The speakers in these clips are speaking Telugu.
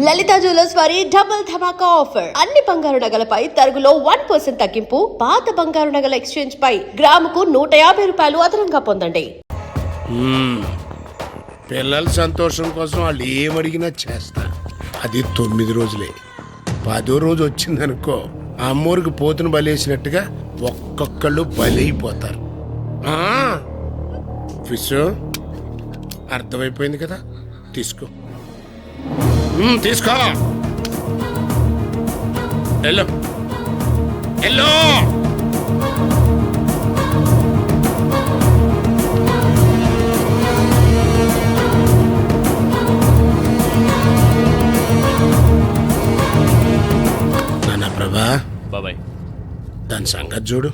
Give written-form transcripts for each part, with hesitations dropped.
లలిత జ్యువెలర్స్ వారి డబుల్ ధమాకా ఆఫర్. అన్ని బంగారు నగలపై తరుగులో 1% తగ్గింపు. పాత బంగారు నగల ఎక్స్చేంజ్ పై గ్రాముకు 150 రూపాయలు అదనంగా పొందండి. పిల్లల సంతోషం కోసం వాళ్ళు ఏమడిగినా చేస్తా. అది 9 రోజులే. 10వ రోజు వచ్చిందనుకో, అమ్మోరికి పోతును బలేసినట్టుగా ఒక్కొక్కళ్ళు బలైపోతారు. ఫిష్ అర్థమైపోయింది కదా, తీసుకో తీసుకో. ఎల్లో ఎల్లో నాన్న ప్రభా, బాబాయ్ దాని సంగతి చూడు.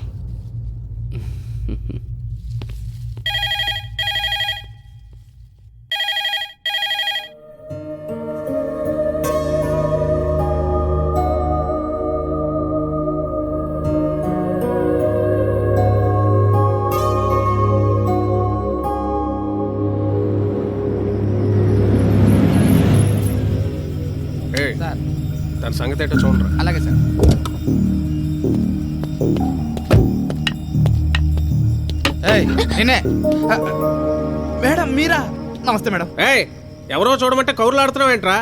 దాని సంగతి ఏంటో చూడరా. అలాగే సార్. నేనే మేడం, మీరా? నమస్తే మేడం. ఎవరో చూడమంటే కౌరులు ఆడుతున్నావు ఏంట్రా?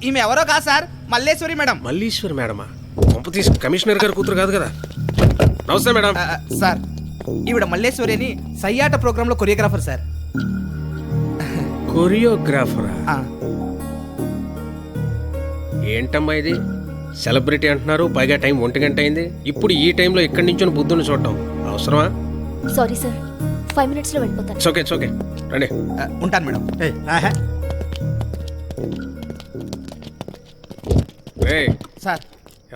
ఈమె ఎవరో కాదు సార్, మల్లేశ్వరి మేడం. మల్లీశ్వరి మేడమా? పంప తీసి కమిషనర్ గారు కూతురు కాదు కదా. నమస్తే మేడం. సార్, ఈవిడ మల్లేశ్వరి అని సయ్యాట ప్రోగ్రామ్ లో కొరియోగ్రాఫర్ సార్. కొరియోగ్రాఫరా? ఏంటమ్మా ఇది? సెలబ్రిటీ అంటున్నారు, పైగా టైం 1 గంట అయింది. ఇప్పుడు ఈ టైంలో ఇక్కడి నుంచి బుద్ధుని చూడటం అవసరమా? సారీ సార్, 5 minutes లో వెళ్ళిపోతాను. ఇట్స్ ఓకే రండి. ఉంటాను మేడం. సార్,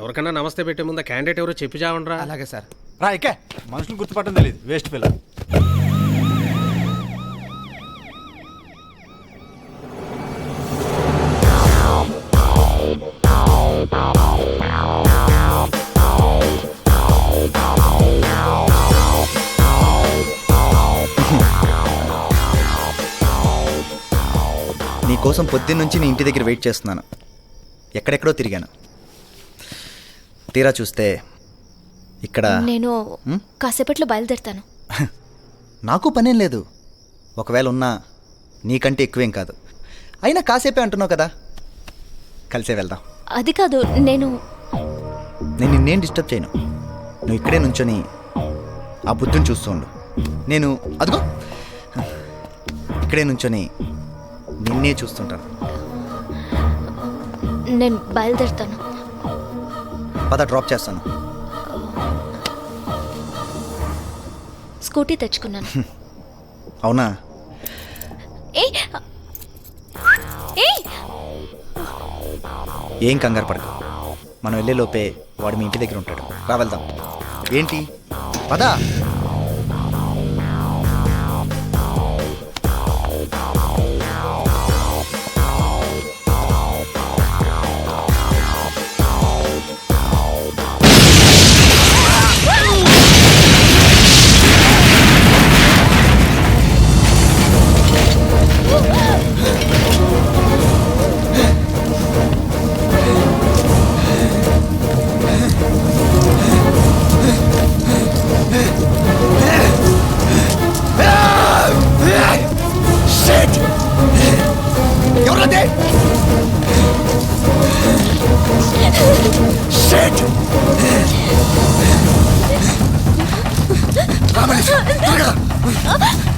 ఎవరికన్నా నమస్తే పెట్టే ముందు క్యాండిడేట్ ఎవరో చెప్పి చావండ్రా. అలాగే సార్. రా ఇక, మనుషులు గుర్తుపట్టడం తెలియదు, వేస్ట్ పిల్ల. నీకోసం పొద్దున్నుంచి నీ ఇంటి దగ్గర వెయిట్ చేస్తున్నాను. ఎక్కడెక్కడో తిరిగాను, తీరా చూస్తే ఇక్కడ. నేను కాసేపట్లో బయలుదేరుతాను. నాకు పనేం లేదు, ఒకవేళ ఉన్నా నీకంటే ఎక్కువేం కాదు. అయినా కాసేపే అంటున్నావు కదా, కలిసే వెళ్దాం. అది కాదు, నేను నిన్నేం డిస్టర్బ్ చేయను. నువ్వు ఇక్కడే నుంచొని ఆ బుద్ధుని చూస్తూ ఉండు. నేను అదిగో ఇక్కడే నుంచొని నిన్నే చూస్తుంటాను. నేను బయలుదేరుతాను. పద, డ్రాప్ చేస్తాను. స్కూటీ తెచ్చుకున్నాను. అవునా? ఏం కంగారు పడకు, మనం వెళ్ళే లోపే వాడు మీ ఇంటి దగ్గర ఉంటాడు. రా వెళ్దాం. ఏంటి, పదా.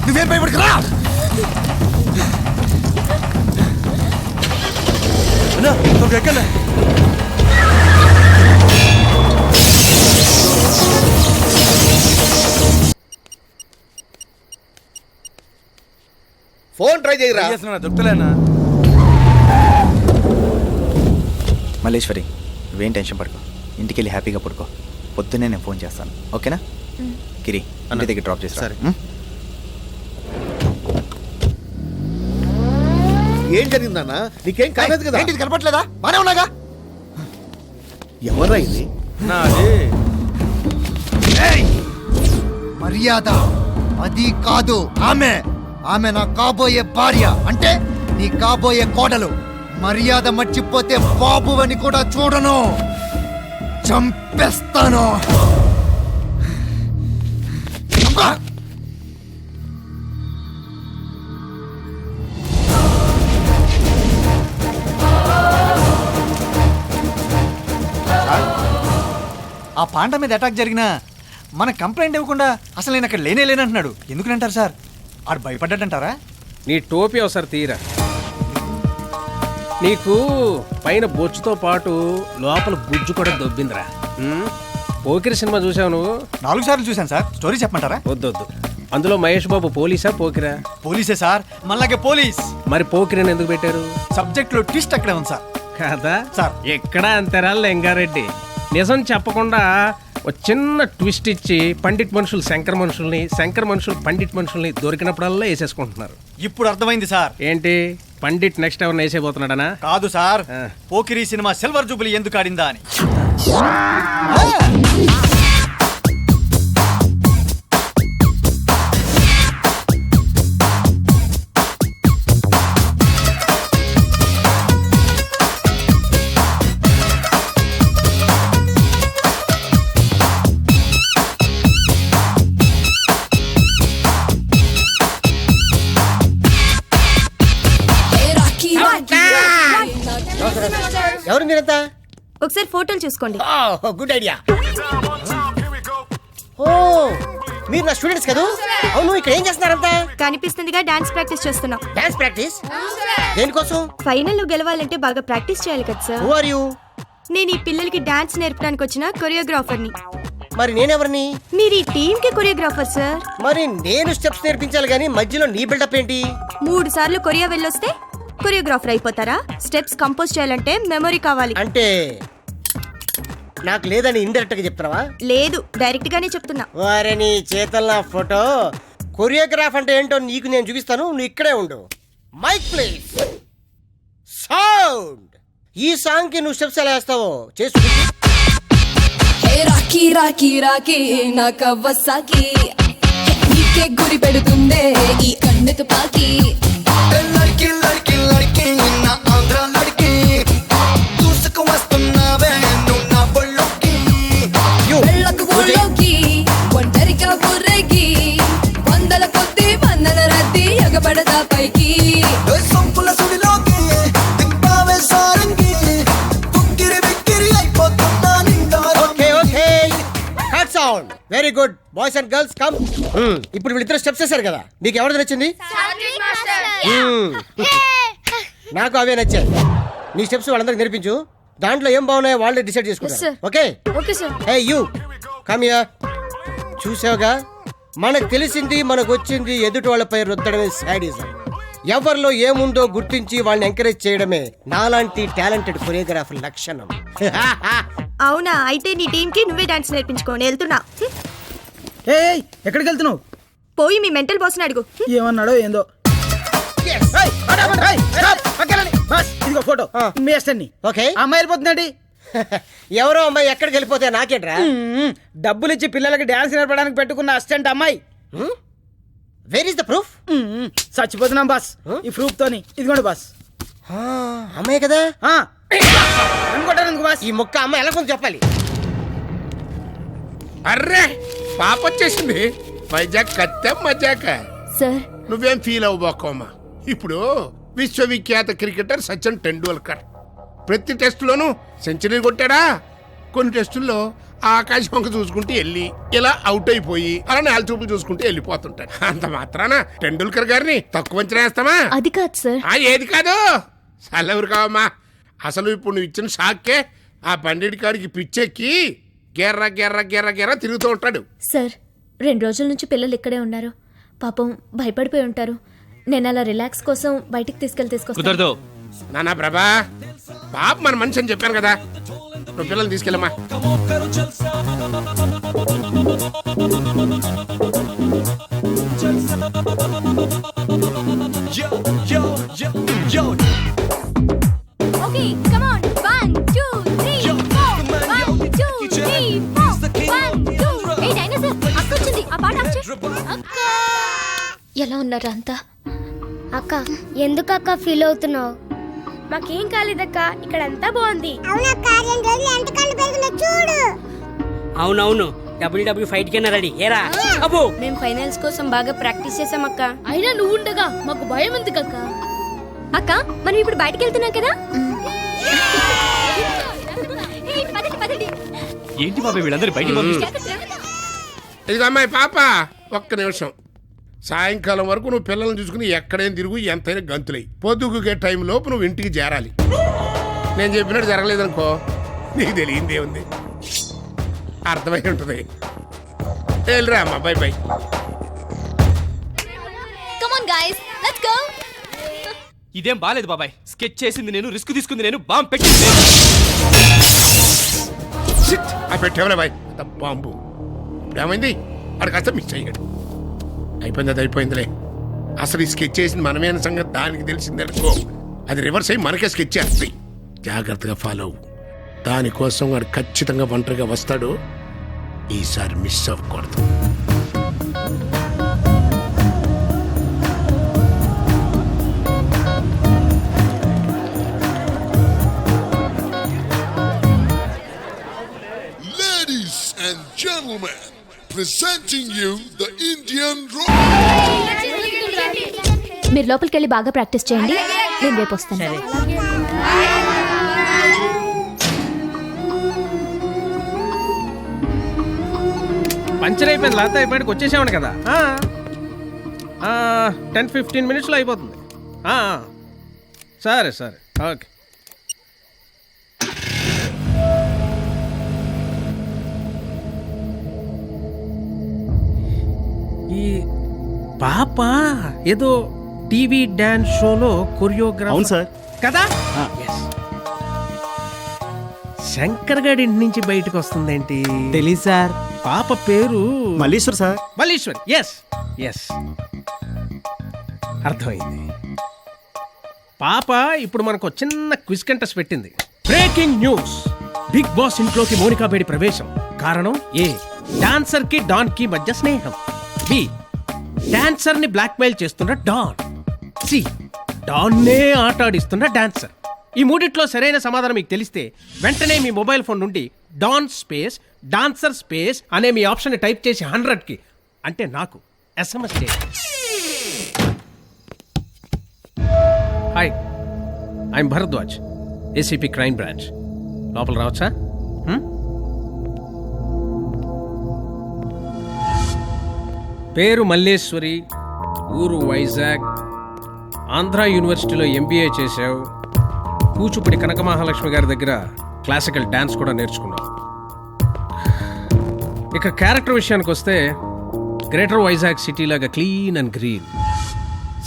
నువ్వేం భయపడకరా. ఎక్కడా ఫోన్ ట్రై చేయరా? దొరుకుతలేనా? మల్లేశ్వరి, నువ్వేం టెన్షన్ పడుకో, ఇంటికి వెళ్ళి హ్యాపీగా పడుకో. పొద్దున్నే నేను ఫోన్ చేస్తాను, ఓకేనా? గిరి, ఇంటి దగ్గర డ్రాప్ చేస్తా. సరే. ఏం జరిగిందన్నా? నీకేం కాలేదు కదా? ఏంటి కనపట్లేదా? బానే ఉన్నాగా. ఎవరా ఇది? మర్యాద అది కాదు, ఆమె నా కాబోయే భార్య, అంటే నీ కాబోయే కోడలు. మర్యాద మర్చిపోతే బాబు అని కూడా చూడను, చంపేస్తాను. అబ్బా! ఆ పాండ మీద అటాక్ జరిగినా మన కంప్లైంట్ ఇవ్వకుండా అసలు నేను అక్కడ లేనంటున్నాడు. ఎందుకంటారు సార్? ఆడు భయపడ్డాడంటారా? నీ టోపీ ఒకసారి తీరా. నీకు పైన బొచ్చుతో పాటు లోపల గుజ్జు కూడా దొబ్బిందిరా. పోకిరి సినిమా చూసావు నువ్వు? 4 సార్లు చూశాను సార్. స్టోరీ చెప్పమంటారా? వద్దొద్దు. అందులో మహేష్ బాబు పోలీసా పోకిరా? పోలీసే sir, మళ్ళాగే police. మరి పోకిరిని ఎందుకు పెట్టారు? సబ్జెక్ట్ లో ట్విస్ట్ అక్కడే ఉంది సార్. కదా సార్. ఎక్కడ అంతేరా లింగారెడ్డి. నిజం చెప్పకుండా ఒక చిన్న ట్విస్ట్ ఇచ్చి పండిట్ మనుషులు శంకర్ మనుషుల్ని, శంకర్ మనుషులు పండిట్ మనుషుల్ని దొరికినప్పుడల్లా వేసేసుకుంటున్నారు. ఇప్పుడు అర్థమైంది సార్. ఏంటి పండిట్ నెక్స్ట్ ఎవరిని వేసేపోతున్నాడనా? కాదు సార్, ఆ. పోకిరి సినిమా సిల్వర్ జూబ్లీ ఎందుకు ఆడిందా అని. ఎవరు మీరంతా? ఒకసారి ఫోటోలు చూసుకోండి. Good idea. ఓ, మీరు నా స్టూడెంట్స్ కదా? అవును, ఇక్కడ ఏం చేస్తున్నారంతా? కనిపిస్తుందిగా డాన్స్ ప్రాక్టీస్ చేస్తున్నాం. Dance practice? దేనికోసం? ఫైనల్ లో గెలవాలంటే బాగా ప్రాక్టీస్ చేయాలి కదా సార్. Who are you? నేను ఈ పిల్లలకి డాన్స్ నేర్పడానికి వచ్చిన కొరియోగ్రాఫర్ని. మరి నేనెవరిని? మీరు ఈ టీమ్ కి కొరియోగ్రాఫర్ సార్. మరి నేను స్టెప్స్ నేర్పించాలి కానీ మధ్యలో నీ బిల్డప్ ఏంటి? 3 సార్లు కొరియా వెళ్ళొస్తే కొరియోగ్రాఫర్ అయిపోతారా? స్టెప్స్ కంపోజ్ చేయాలంటే మెమరీ కావాలి. అంటే నాకు లేదని ఇండైరెక్ట్ గా చెప్తున్నావా? లేదు, డైరెక్ట్ గానే చెప్తున్నా. వారే నీ చేతల నా ఫోటో. కొరియోగ్రాఫ్ అంటే ఏంటో నీకు నేను చూపిస్తాను, నువ్వు ఇక్కడే ఉండు. Mike please, sound. ఈ సాంగ్ కి నువ్వు స్టెప్స్ ఎలా వేస్తావో చేసు. రాకీ రాకీ రాకీ నా కవ్వసాకి నీకే గురి పెడుతుందే ఈ కన్ను తుపాకి. లడ్కి లడ్కి లడ్కి నా ఆంధ్ర లడ్కి దూసుకు వస్తున్నావే నువ్వు నా బొళ్ళోకి. వెళ్ళకు ఊళ్ళోకి ఒంటరిగా ఊరేగి వందల కొద్ది వందల రద్దీ ఎగబడదా పైకి. సొంపుల సుడిలోకి దింపావే సారంగి ఉక్కిరి బిక్కిరి అయిపోతున్నా నిండా. Okay okay, cut sound. Very good boys and girls come. ఇప్పుడు వీళ్ళిద్దరు స్టెప్స్ వేశారు కదా, మీకు ఎవరిది నచ్చింది? నాకు అవే నచ్చాయి. నీ స్టెప్స్ వాళ్ళందరికి నేర్పించు. దాంట్లో ఏం బాగున్నాయో వాళ్ళే డిసైడ్ చేసుకుంటారు. Okay okay sir. Hey you come here. చూసావుగా, మనకు తెలిసింది మనకు వచ్చింది ఎదుటి వాళ్ళపై రుద్దడమే సాడిజం. ఎవరిలో ఏముందో గుర్తించి వాళ్ళని ఎంకరేజ్ చేయడమే నాలాంటి టాలెంటెడ్ కొరియోగ్రాఫర్ లక్షణం. అవునా, అయితే నీ టీమ్ కి నువ్వే డాన్స్ నేర్పించుకో. నేను వెళ్తున్నా. ఎక్కడికి వెళ్తున్నావు? పోయి మీ మెంటల్ బాస్ ని అడుగు. ఏమన్నాడో ఏందో. ఇదిగో ఫోటో మీ అస్టెంట్. ఓకే, అమ్మాయి వెళ్ళిపోతుందండి. ఎవరో అమ్మాయి ఎక్కడికి వెళ్ళిపోతే నాకేట్రా? డబ్బులు ఇచ్చి పిల్లలకి డాన్స్ నేర్పడానికి పెట్టుకున్న అసిస్టెంట్ అమ్మాయి. Where is the proof? చచ్చిపోతున్నాం బాస్ ఈ ప్రూఫ్ తోని. ఇదిగోండి బాస్. అమ్మాయి కదా? అనుకుంటారు ఎందుకు బాస్? ఈ మొక్క అమ్మాయి ఎలా కొంచెం చెప్పాలి. అర్రే పాప వచ్చేసింది. వైజాగ్ కత్తే మజాక. సార్, నువ్వేం ఫీల్ అవ్వబోకోమా. ఇప్పుడు విశ్వవిఖ్యాత క్రికెటర్ సచిన్ టెండూల్కర్ ప్రతి టెస్టులోనూ సెంచరీ కొట్టాడా. కొన్ని టెస్టుల్లో ఆకాశం వంక చూసుకుంటూ వెళ్ళి ఇలా అవుట్ అయిపోయి అలా నేల చూపులు చూసుకుంటూ వెళ్ళిపోతుంటాడు. అంత మాత్రాన టెండూల్కర్ గారిని తక్కువ అంచనా వేస్తామా? అది కాదు సార్. ఏది కాదు, చల్లెవరు కావమ్మా. అసలు ఇప్పుడు నువ్వు ఇచ్చిన షాక్కే ఆ పండిట్ గారికి పిచ్చెక్కి గెర్ర గెర్ర గెర్ర గెర్ర తిరుగుతూ ఉంటాడు. సార్, 2 రోజుల నుంచి పిల్లలు ఇక్కడే ఉన్నారు. పాపం భయపడిపోయి ఉంటారు. నేను అలా రిలాక్స్ కోసం బయటికి తీసుకొస్తాను. నానా ప్రభా, బాబు మన మనిషి అని చెప్పాను కదా, నువ్వు పిల్లల్ని తీసుకెళ్ళమ్మా. Okay, come on. 1 2 3 4 1 2 3 4 1 2. A dinosaur, అక్క వచ్చింది. ఆ పాట ఆపు చేయి. అక్క, ఎలా ఉన్నారు అంతా? అక్క, ఎందుకు అక్క ఫీల్ అవుతున్నావు? మాకేం కాలేదక్క, ఇక్కడంతా బాగుంది. అవునవును, డబ్ల్యూడబ్ల్యూ ఫైట్ కింద రెడీ ఏరా అబ్బో. మేము ఫైనల్స్ కోసం బాగా ప్రాక్టీస్ చేసాం అక్క. అయినా నువ్వు ఉండగా మాకు భయం ఎందుకు అక్క? అక్క మనం ఇప్పుడు బయటికి వెళ్తున్నాం కదా. ఏంటి బాబాయ్ వీళ్ళందరూ బయటికి పంపిస్తారు? ఇది అమ్మాయి పాప, ఒక్క నిమిషం. సాయంకాలం వరకు నువ్వు పిల్లల్ని చూసుకుని ఎక్కడైనా తిరుగు, ఎంతైనా గంతులై పొద్దుగుకే టైం లోపు నువ్వు ఇంటికి చేరాలి. నేను చెప్పినట్టు జరగలేదనుకో నీకు తెలియందే ఉంది, అర్థమై ఉంటుంది. వెళ్ళిరా అమ్మా, by by. Come on guys, let's go. ఇదేం బాలేదు బాబాయ్, స్కెచ్ చేసింది నేను, రిస్క్ తీసుకుంది నేను, బాంబు పెట్టింది నేను. పెట్టేవలే బాయ్ బాంబు. ఏమైంది అక్కడ కాస్త మిస్ అయ్యాడు. అయిపోయింది, అది అయిపోయిందిలే. అసలు ఈ స్కెచ్ చేసింది మనమే అన్న సంగతి దానికి తెలిసిందనుకో, అది రివర్స్ అయ్యి మనకే స్కెచ్ చేస్తుంది. జాగ్రత్తగా ఫాలో అవ్వు. దానికోసం వాడు ఖచ్చితంగా ఒంటరిగా వస్తాడు. ఈసారి మిస్ అవ్వకూడదు. Ladies and gentlemen, presenting you the Indian rock. మీరు లోపలికి వెళ్ళి బాగా ప్రాక్టీస్ చేయండి, నేను రేపు వస్తాను. పంచర్ అయిపోయింది, లేకపోతే బయటకు వచ్చేసామని కదా. 10-15 మినిట్స్లో అయిపోతుంది. సరే సరే ఓకే. ఈ పాప ఏదో టీవీ డాన్స్ షోలో కొరియోగ్రాఫర్. అవును సార్. కదా. Yes. శంకర్ గడి ఇంటి నుంచి బయటకు వస్తుందేంటి తెలీదు సార్. పాప పేరు Malleshwar sir. Malleshwari. Yes yes, అర్థమైంది. పాప ఇప్పుడు మనకు చిన్న క్విజ్ కంటెస్ట్ పెట్టింది. బ్రేకింగ్ న్యూస్, బిగ్ బాస్ ఇంట్లోకి మోనికా బేడి ప్రవేశం. కారణం ఏ, డాన్సర్ కి డాన్ కి మధ్య స్నేహం. బి, డాన్సర్ ని బ్లాక్మెయిల్ చేస్తున్న డాన్. సి, డాన్ నే ఆటాడిస్తున్న డాన్సర్. ఈ మూడిట్లో సరైన సమాధానం మీకు తెలిస్తే వెంటనే మీ మొబైల్ ఫోన్ నుండి డాన్ స్పేస్ డాన్సర్ స్పేస్ అనే మీ ఆప్షన్ టైప్ చేసి 100కి, అంటే నాకు SMS చేయండి. Hi, I'm Bharadwaj, ACP crime branch. లోపల రావచ్చా? పేరు మల్లేశ్వరి, ఊరు వైజాగ్, ఆంధ్ర యూనివర్సిటీలో MBA చేశావు. కూచిపూడి కనక మహాలక్ష్మి గారి దగ్గర క్లాసికల్ డాన్స్ కూడా నేర్చుకున్నావు. ఇక క్యారెక్టర్ విషయానికి వస్తే గ్రేటర్ వైజాగ్ సిటీ లాగా క్లీన్ అండ్ గ్రీన్.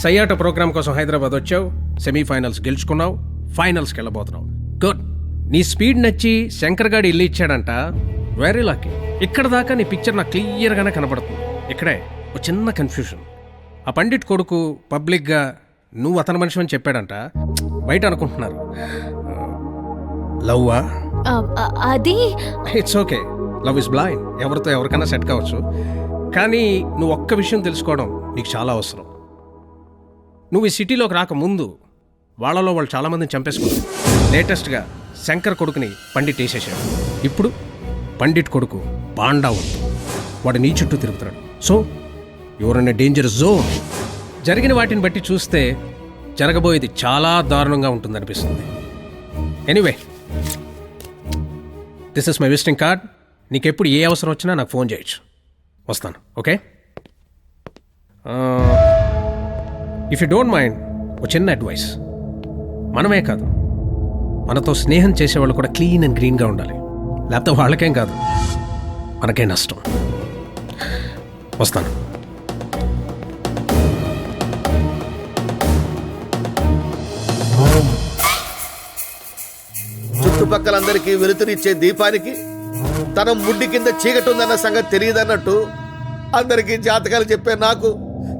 సయ్యాట ప్రోగ్రామ్ కోసం హైదరాబాద్ వచ్చావు, సెమీఫైనల్స్ గెలుచుకున్నావు, ఫైనల్స్కి వెళ్ళబోతున్నావు. గుడ్. నీ స్పీడ్ నచ్చి శంకర్ గాడి ఇల్లు ఇచ్చాడంట. Very lucky. ఇక్కడ దాకా నీ పిక్చర్ నాకు క్లియర్గానే కనపడుతుంది. ఇక్కడే ఒక చిన్న కన్ఫ్యూషన్. ఆ పండిట్ కొడుకు పబ్లిక్గా నువ్వు అతని మనిషి అని చెప్పాడంట. బయట అనుకుంటున్నారు లవ్వా? అది it's okay, love is blind. ఎవరితో ఎవరికైనా సెట్ కావచ్చు. కానీ నువ్వు ఒక్క విషయం తెలుసుకోవడం నీకు చాలా అవసరం. నువ్వు ఈ సిటీలోకి రాకముందు వాళ్ళలో వాళ్ళు చాలామందిని చంపేసుకున్నారు. లేటెస్ట్గా శంకర్ కొడుకుని పండిట్ వేసేసాడు. ఇప్పుడు పండిట్ కొడుకు పాండావు, వాడు నీ చుట్టూ తిరుగుతున్నాడు. So your in a dangerous zone. జరిగిన వాటిని బట్టి చూస్తే జరగబోయేది చాలా దారుణంగా ఉంటుందనిపిస్తుంది. Anyway, this is my visiting card. నీకెప్పుడు ఏ అవసరం వచ్చినా నాకు ఫోన్ చేయొచ్చు. వస్తాను, okay? If you don't mind, ఒక చిన్న అడ్వైస్. మనమే కాదు, మనతో స్నేహం చేసేవాళ్ళు కూడా క్లీన్ అండ్ గ్రీన్గా ఉండాలి. లేకపోతే వాళ్ళకేం కాదు, మనకే నష్టం. వస్తాను. చుట్టుపక్కలందరికీ వెలుతురిచ్చే దీపానికి తన ముడ్డి కింద చీకటి ఉందన్న సంగతి తెలియదన్నట్టు అందరికీ జాతకాలు చెప్పే నాకు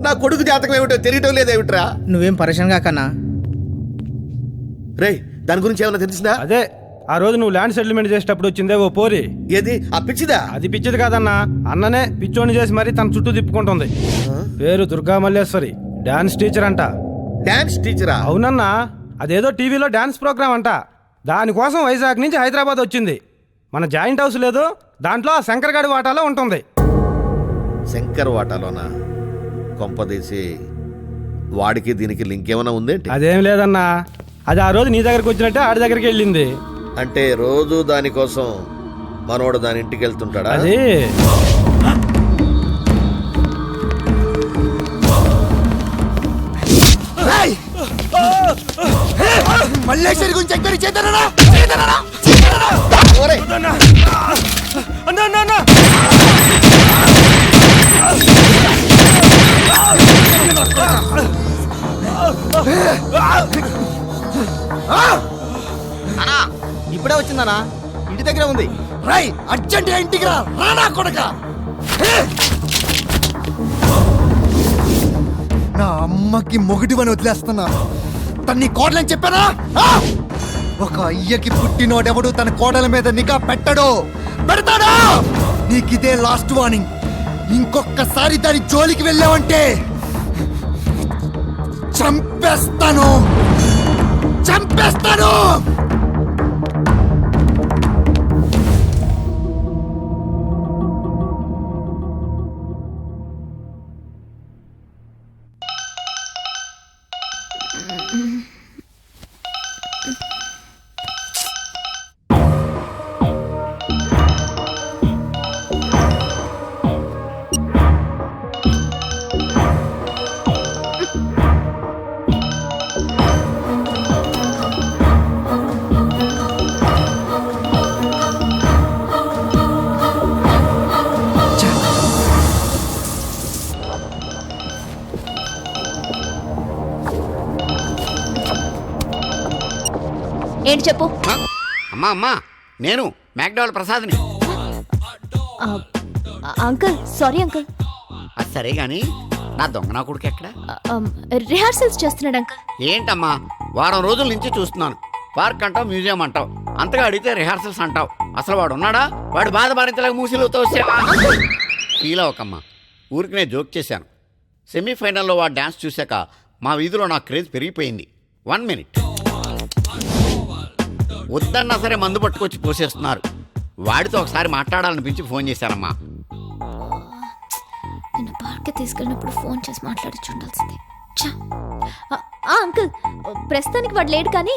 నా కొడుకు జాతకం ఏమిటో తెలియటం లేదేమిట్రా? నువ్వేం పరిశ్రమ కాకన్నా. రే, దాని గురించి ఏమైనా తెలిసిందా? అదే ఆ రోజు నువ్వు ల్యాండ్ సెటిల్మెంట్ చేసేటప్పుడు వచ్చిందే ఓ పోరి. ఏది ఆ పిచ్చిదా? అది పిచ్చిది కాదన్నా, అన్ననే పిచ్చోని చేసి మరీ తన చుట్టూ తిప్పుకుంటుంది. పేరు దుర్గా మల్లేశ్వరి, డాన్స్ టీచర్ అంట. డాన్స్ టీచరా? అవునన్నా, అదేదో టీవీలో డ్యాన్స్ ప్రోగ్రామ్ అంట. దానికోసం వైజాగ్ నుంచి హైదరాబాద్ వచ్చింది. మన జాయింట్ హౌస్ లేదు, దాంట్లో ఆ శంకర్ గడి వాటాలో ఉంటుంది. శంకర్ వాటాలోనా? కొంపదీసి వాడికి దీనికి లింక్ ఏమైనా ఉందేంటి? అదేం లేదన్నా, అది ఆ రోజు నీ దగ్గరికి వచ్చినట్టే ఆడి దగ్గరికి వెళ్ళింది. అంటే రోజు దానికోసం మనోడు దాని ఇంటికి వెళ్తుంటాడా? అది మల్లేశ్వరి గురించి ఎంక్వైరీ చేద్దారా? ఇప్పుడే వచ్చిందనా, ఇంటి దగ్గర ఉంది. రై అర్జెంట్ ఇంటికి రా, రానా కొడక. నా అమ్మకి మొగుడివని వదిలేస్తున్నా. తన్ని కోడలని చెప్పానా? ఒక అయ్యకి పుట్టినోడెవడు తన కోడల మీద నిఘా పెట్టడు, పెడతాడా? నీకిదే లాస్ట్ వార్నింగ్. ఇంకొకసారి దాని జోలికి వెళ్ళావంటే చంపేస్తాను, చంపేస్తాను. ఏంటి చెప్పు. అమ్మా అమ్మా, నేను మ్యాక్డవల్ ప్రసాద్ని. Uncle sorry uncle. అది సరే గాని నా దొంగ నా కొడుకు ఎక్కడ? రిహార్సల్స్ చేస్తున్నాడు అంకుల్. ఏంటమ్మా, వారం రోజుల నుంచి చూస్తున్నాను. పార్క్ అంటావు, మ్యూజియం అంటావు, అంతగా అడిగితే రిహార్సల్స్ అంటావు. అసలు వాడు ఉన్నాడా? వాడు బాధ భరించలేక మూసిలో తోసేవా? ఫీల్ అవ్వకమ్మా, ఊరికి నేను జోక్ చేశాను. సెమీఫైనల్లో వాడు డ్యాన్స్ చూశాక మా వీధిలో నా క్రేజ్ పెరిగిపోయింది. 1 మినిట్ వద్దన్నా సరే మందు పట్టుకొచ్చి పోసేస్తున్నారు. వాడితో ఒకసారి మాట్లాడాలనిపించి ఫోన్ చేశానమ్మా. నిన్న పార్క్ తీసుకెళ్ళినప్పుడు ఫోన్ చేసి మాట్లాడి ఉండాల్సింది. అంకుల్ ప్రస్తుతానికి వాడు లేడు, కానీ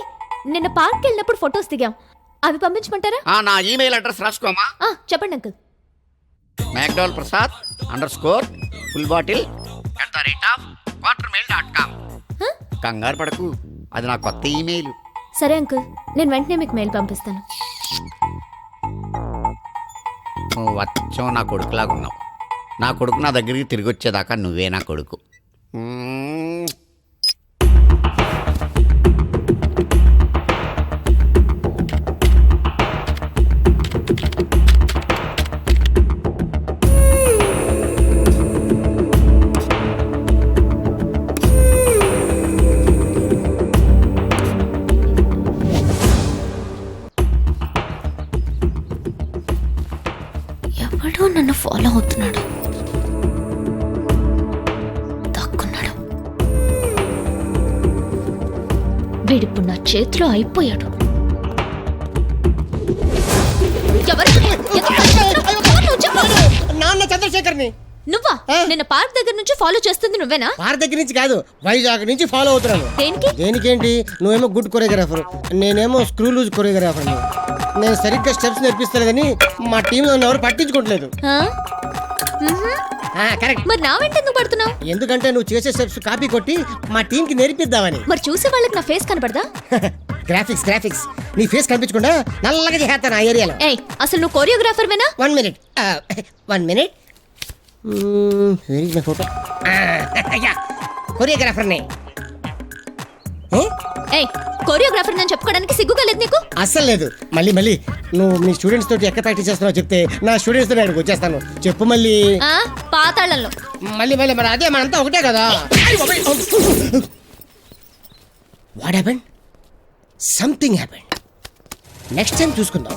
నిన్న పార్క్ వెళ్ళినప్పుడు ఫొటోస్ దిగాం, అవి పంపించమంటారా? నా ఈమెయిల్ అడ్రస్ రాసుకోమా. చెప్పండి uncle. McDowell Prasad _ full bottle @quartermail.com. కంగారు పడకు, అది నా కొత్త ఈమెయిల్. సరే అంకుల్, నేను వెంటనే మీకు మెయిల్ పంపిస్తాను. నువ్వు వచ్చావు నా కొడుకులాగా ఉన్నావు. నా కొడుకు నా దగ్గరికి తిరిగి వచ్చేదాకా నువ్వే నా కొడుకు. ఎవడో నన్ను ఫాలో అవుతున్నాడు, దాక్కున్నాడు. వీడిప్పుడు నా చేతిలో అయిపోయాడు. నాన్న చంద్రశేఖర్ని. నువ్వా? నిన్న పార్క్ దగ్గర నుంచి ఫాలో చేస్తుంది నువ్వేనా? పార్క్ దగ్గర నుంచి కాదు, వైజాగ్ నుంచి ఫాలో అవుతున్నాను. దేనికి? దేనికేంటి, నువ్వేమో గుడ్ కొరియోగ్రాఫర్, నేనేమో స్క్రూ లూజ్ కొరియోగ్రాఫర్. నేను సరిగ్గా స్టెప్స్ నేర్పిస్తలేదని మా టీంలో ఎవరు పట్టించుకోవట్లేదు. కరెక్ట్. మరి నా వెంట ఎందుకు పడుతున్నావు? ఎందుకంటే నువ్వు చేసే స్టెప్స్ కాపీ కొట్టి మా టీం కి నేర్పిద్దామని. మరి చూసే వాళ్ళకి నా ఫేస్ కనపడదా? గ్రాఫిక్స్ నీ ఫేస్ కనిపించకుండా నల్లగా చేస్తాను ఆ ఏరియాలో. ఏయ్, అసలు నువ్వు కొరియోగ్రాఫర్ వేనా? 1 minute 1 minute. ఫోటో కొరియోగ్రాఫర్ని. ఏయ్, కొరియోగ్రాఫర్ నేను చెప్పుకోవడానికి సిగ్గుగా లేదు నీకు? అస్సలు లేదు. మళ్ళీ నువ్వు మీ స్టూడెంట్స్ తోటి ఎక్కడ ప్రాక్టీస్ చేస్తున్నావు చెప్తే నా స్టూడెంట్స్ తో నేను వచ్చేస్తాను. చెప్పు మళ్ళీ. పాతాళంలో. మళ్ళీ మరి అదే మనంతా ఒకటే కదా. What happened? Something happened. Next time చూసుకుందాం.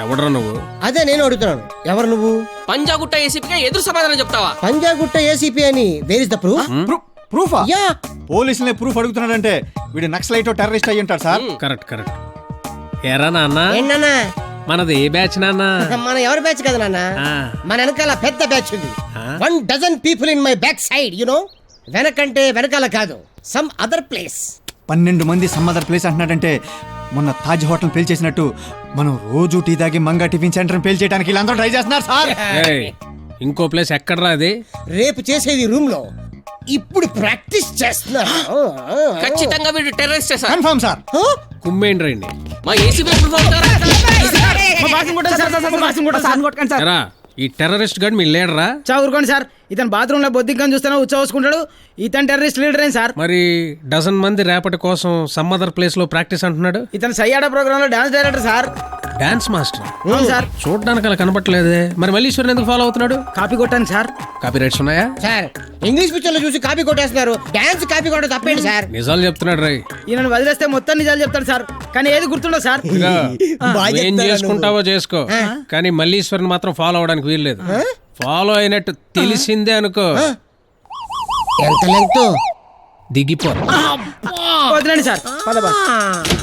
ఎవడరా నువ్వు? అదే నేను అడుగుతున్నాను, ఎవరు నువ్వు? పంజాగుట్ట ఏసీపీగా ఎదురు సమాధానం చెప్తావా? పంజాగుట్ట ఏసీపీ అని. Where is the proof? ప్రూఫా? యా పోలీసులే ప్రూఫ్ అడుగుతున్నాడంటే వీడు నక్సలైట్ టెర్రరిస్ట్ అయ్యి ఉంటాడు సార్. Correct correct. ఎరా నాన్న, ఏంటన్నా మనది ఏ బ్యాచ్ నాన్న? మన ఎవరి బ్యాచ్ కదా నాన్న, మన వెనకాల పెద్ద బ్యాచ్ ఉంది. 1 dozen people in my back side you know. వెనకంటే వెనకాల కాదు, సమ్ అదర్ ప్లేస్. 12 మంది సమ్మదర్ ప్లేస్ అంటున్నాడంటే మొన్న తాజ్ హోటల్ పేల్ చేసినట్టు మనం రోజు టీ దాగి మంగా టిఫిన్ సెంటర్ పేల్ చేయడానికి వీళ్ళందరూ ట్రై చేస్తున్నారు సార్. ఏయ్, ఇంకో ప్లేస్ ఎక్కడరా అది? రేపు చేసేది రూమ్ లో, ఇప్పుడు ప్రాక్టీస్ చేస్తున్నారు. ఖచ్చితంగా వీడు టెర్రరిస్ట్ సార్. Confirm sir. కుమ్మేండి రండి. మా ఏసీబీ ఎరా, ఈ టెర్రరిస్ట్ గాడు మీ లీడరా? ఊరుకోండి సార్, ఇతను బాత్రూమ్ లో బొద్దింకని చూస్తాను ఉచ్చవసుకుంటాడు. ఇతను టెర్రరిస్ట్ లీడర్ ఏం సార్? మరి డజన్ మంది రేపటి కోసం సమ్ అదర్ ప్లేస్ లో ప్రాక్టీస్ అంటున్నాడు. ఇతను సయ్యాడ ప్రోగ్రామ్ లో dance director sir. Dance master అవును సార్. చూడడానికి అలా కనపట్లేదే, మరి మల్లీశ్వరిని ఎందుకు ఫాలో అవుతున్నాడు? కాపీ కొట్టాను సార్. కాపీ రైట్స్ ఉన్నాయా? సార్ ఇంగ్లీష్ పిక్చర్ లో చూసి కాపీ కొట్టేస్తున్నారు, డాన్స్ కాపీ కొట్ట తప్పేంటి సార్? నిజాలు చెప్తున్నాడు రై. ఈయనను వదిలేస్తే మొత్తం నిజాలు చెప్తాడు సార్, కానీ ఏది గుర్తుండదు సార్. ఏం చేసుకుంటావో చేసుకో, కానీ మల్లీశ్వరిని మాత్రం ఫాలో అవడానికి వీల్లేదు. ఫాలో అయినట్టు తెలిసిందే అనుకో, ఎంత లెంగ్త్ దిగిపో. వదిలేండి సార్.